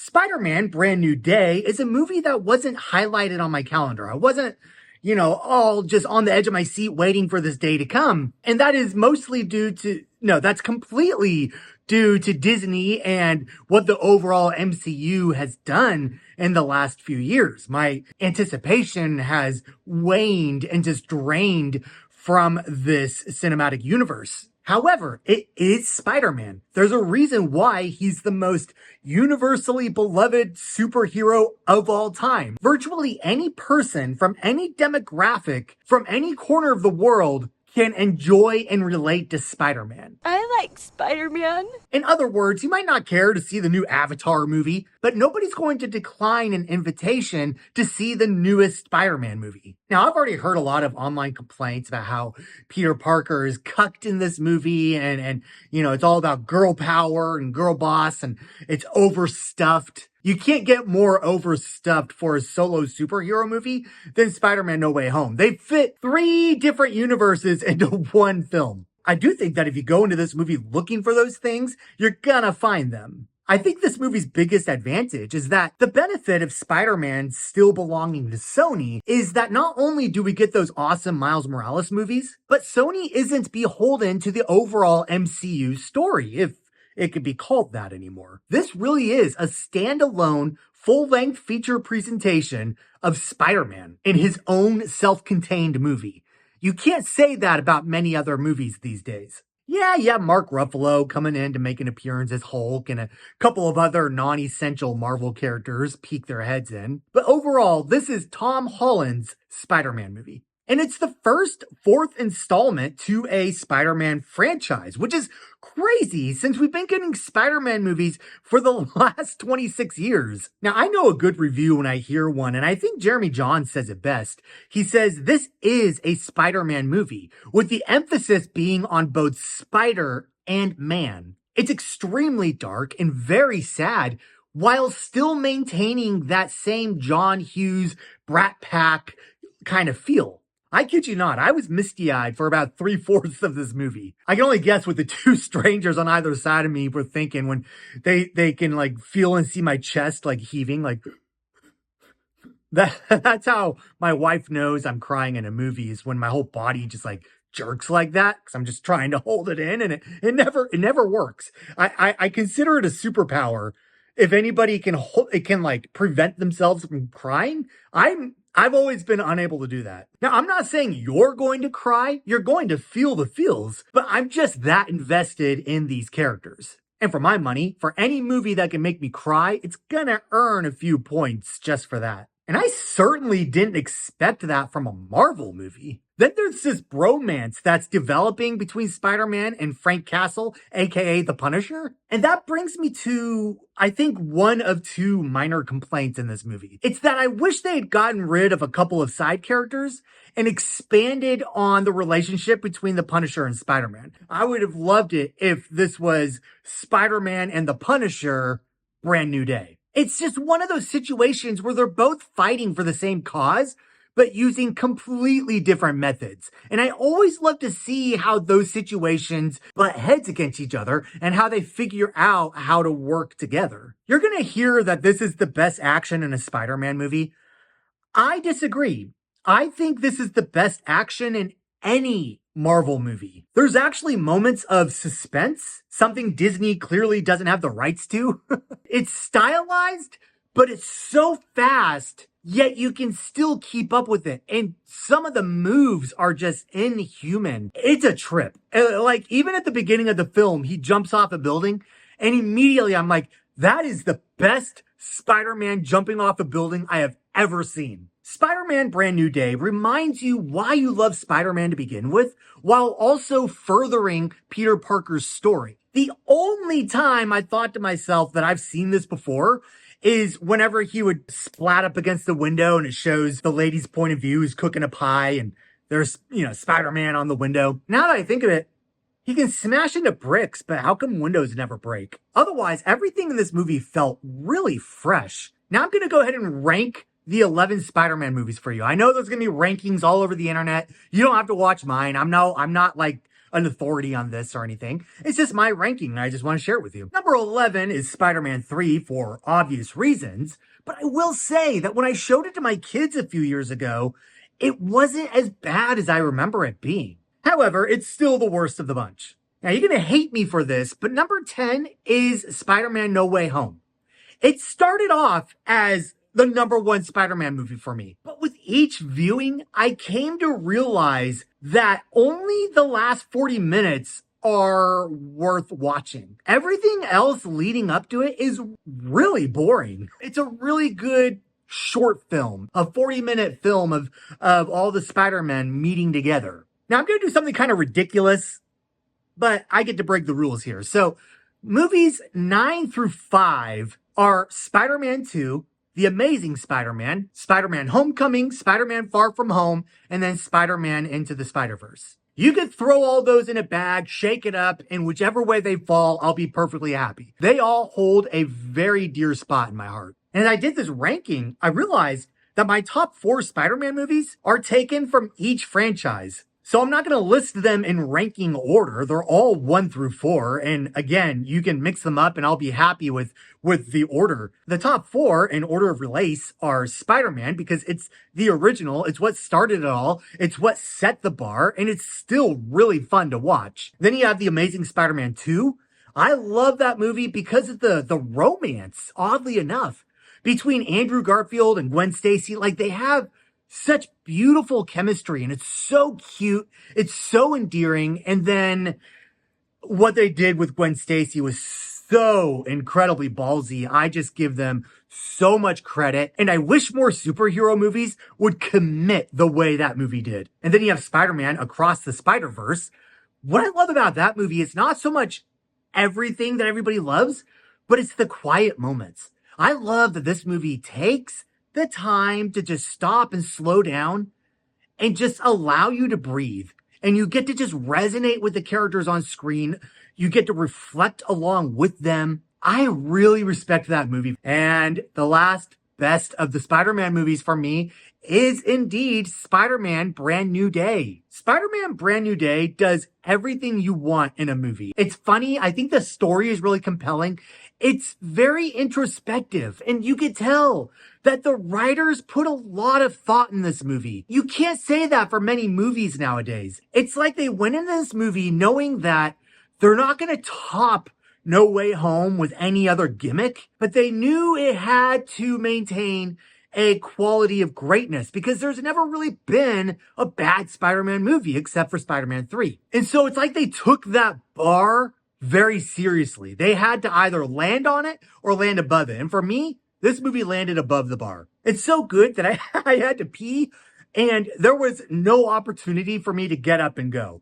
Spider-Man Brand New Day is a movie that wasn't highlighted on my calendar. I wasn't, all just on the edge of my seat waiting for this day to come. And that is mostly that's completely due to Disney and what the overall MCU has done in the last few years. My anticipation has waned and just drained from this cinematic universe. However, it is Spider-Man. There's a reason why he's the most universally beloved superhero of all time. Virtually any person from any demographic, from any corner of the world, can enjoy and relate to Spider-Man. I like Spider-Man. In other words, you might not care to see the new Avatar movie, but nobody's going to decline an invitation to see the newest Spider-Man movie. Now, I've already heard a lot of online complaints about how Peter Parker is cucked in this movie and it's all about girl power and girl boss and it's overstuffed. You can't get more overstuffed for a solo superhero movie than Spider-Man No Way Home. They fit 3 different universes into one film. I do think that if you go into this movie looking for those things, you're gonna find them. I think this movie's biggest advantage is that the benefit of Spider-Man still belonging to Sony is that not only do we get those awesome Miles Morales movies, but Sony isn't beholden to the overall MCU story, if it could be called that anymore. This really is a standalone, full-length feature presentation of Spider-Man in his own self-contained movie. You can't say that about many other movies these days. Yeah, Mark Ruffalo coming in to make an appearance as Hulk and a couple of other non-essential Marvel characters peek their heads in. But overall, this is Tom Holland's Spider-Man movie. And it's the first 4th installment to a Spider-Man franchise, which is crazy since we've been getting Spider-Man movies for the last 26 years. Now, I know a good review when I hear one, and I think Jeremy Johns says it best. He says this is a Spider-Man movie, with the emphasis being on both Spider and Man. It's extremely dark and very sad, while still maintaining that same John Hughes, Brat Pack kind of feel. I kid you not, I was misty-eyed for about 3/4 of this movie. I can only guess what the 2 strangers on either side of me were thinking when they can feel and see my chest heaving, that's how my wife knows I'm crying in a movie, is when my whole body just jerks like that, because I'm just trying to hold it in and it never works. I consider it a superpower. If anybody can prevent themselves from crying, I've always been unable to do that. Now, I'm not saying you're going to cry. You're going to feel the feels, but I'm just that invested in these characters. And for my money, for any movie that can make me cry, it's gonna earn a few points just for that. And I certainly didn't expect that from a Marvel movie. Then there's this bromance that's developing between Spider-Man and Frank Castle, aka the Punisher. And that brings me to, I think, one of 2 minor complaints in this movie. It's that I wish they had gotten rid of a couple of side characters and expanded on the relationship between the Punisher and Spider-Man. I would have loved it if this was Spider-Man and the Punisher Brand New Day. It's just one of those situations where they're both fighting for the same cause, but using completely different methods. And I always love to see how those situations butt heads against each other and how they figure out how to work together. You're gonna hear that this is the best action in a Spider-Man movie. I disagree. I think this is the best action in any Marvel movie. There's actually moments of suspense, something Disney clearly doesn't have the rights to. It's stylized, but it's so fast, yet you can still keep up with it. And some of the moves are just inhuman. It's a trip. Even at the beginning of the film, he jumps off a building, and immediately I'm like, that is the best Spider-Man jumping off a building I have ever seen. Spider-Man Brand New Day reminds you why you love Spider-Man to begin with, while also furthering Peter Parker's story. The only time I thought to myself that I've seen this before is whenever he would splat up against the window and it shows the lady's point of view, who's cooking a pie, and there's, Spider-Man on the window. Now that I think of it, he can smash into bricks, but how come windows never break? Otherwise, everything in this movie felt really fresh. Now I'm going to go ahead and rank the 11 Spider-Man movies for you. I know there's going to be rankings all over the internet. You don't have to watch mine. I'm not an authority on this or anything. It's just my ranking, and I just want to share it with you. Number 11 is Spider-Man 3 for obvious reasons, but I will say that when I showed it to my kids a few years ago, it wasn't as bad as I remember it being. However, it's still the worst of the bunch. Now, you're going to hate me for this, but number 10 is Spider-Man No Way Home. It started off as the number one Spider-Man movie for me. But with each viewing, I came to realize that only the last 40 minutes are worth watching. Everything else leading up to it is really boring. It's a really good short film, a 40-minute film of all the Spider-Men meeting together. Now, I'm going to do something kind of ridiculous, but I get to break the rules here. So movies 9 through 5 are Spider-Man 2, The Amazing Spider-Man, Spider-Man Homecoming, Spider-Man Far From Home, and then Spider-Man Into the Spider-Verse. You could throw all those in a bag, shake it up, and whichever way they fall, I'll be perfectly happy. They all hold a very dear spot in my heart. And as I did this ranking, I realized that my top 4 Spider-Man movies are taken from each franchise. So I'm not going to list them in ranking order. They're all 1 through 4. And again, you can mix them up and I'll be happy with the order. The top 4 in order of release are Spider-Man because it's the original. It's what started it all. It's what set the bar and it's still really fun to watch. Then you have The Amazing Spider-Man 2. I love that movie because of the romance, oddly enough, between Andrew Garfield and Gwen Stacy. Like they have such beautiful chemistry and it's so cute. It's so endearing. And then what they did with Gwen Stacy was so incredibly ballsy. I just give them so much credit. And I wish more superhero movies would commit the way that movie did. And then you have Spider-Man Across the Spider-Verse. What I love about that movie is not so much everything that everybody loves, but it's the quiet moments. I love that this movie takes the time to just stop and slow down and just allow you to breathe. And you get to just resonate with the characters on screen. You get to reflect along with them. I really respect that movie. And the last best of the Spider-Man movies for me is indeed Spider-Man Brand New Day. Spider-Man Brand New Day does everything you want in a movie. It's funny. I think the story is really compelling. It's very introspective, and you could tell that the writers put a lot of thought in this movie. You can't say that for many movies nowadays. It's like they went into this movie knowing that they're not going to top No Way Home with any other gimmick, but they knew it had to maintain a quality of greatness because there's never really been a bad Spider-Man movie except for Spider-Man 3. And so it's like they took that bar very seriously. They had to either land on it or land above it. And for me, this movie landed above the bar. It's so good that I had to pee and there was no opportunity for me to get up and go.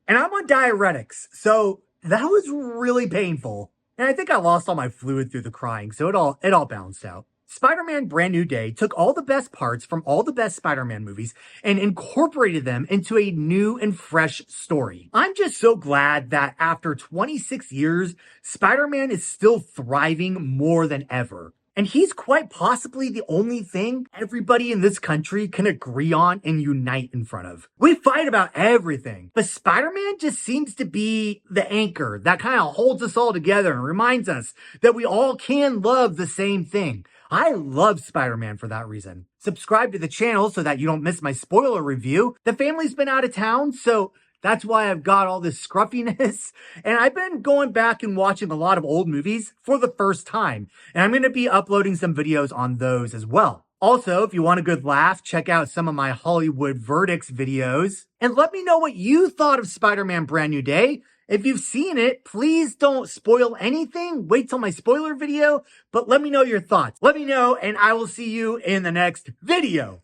And I'm on diuretics, so that was really painful. And I think I lost all my fluid through the crying, so it all balanced out. Spider-Man Brand New Day took all the best parts from all the best Spider-Man movies and incorporated them into a new and fresh story. I'm just so glad that after 26 years, Spider-Man is still thriving more than ever. And he's quite possibly the only thing everybody in this country can agree on and unite in front of. We fight about everything, but Spider-Man just seems to be the anchor that kind of holds us all together and reminds us that we all can love the same thing. I love Spider-Man for that reason. Subscribe to the channel so that you don't miss my spoiler review. The family's been out of town, so that's why I've got all this scruffiness. And I've been going back and watching a lot of old movies for the first time. And I'm going to be uploading some videos on those as well. Also, if you want a good laugh, check out some of my Hollywood Verdicts videos. And let me know what you thought of Spider-Man Brand New Day. If you've seen it, please don't spoil anything. Wait till my spoiler video, but let me know your thoughts. Let me know, and I will see you in the next video.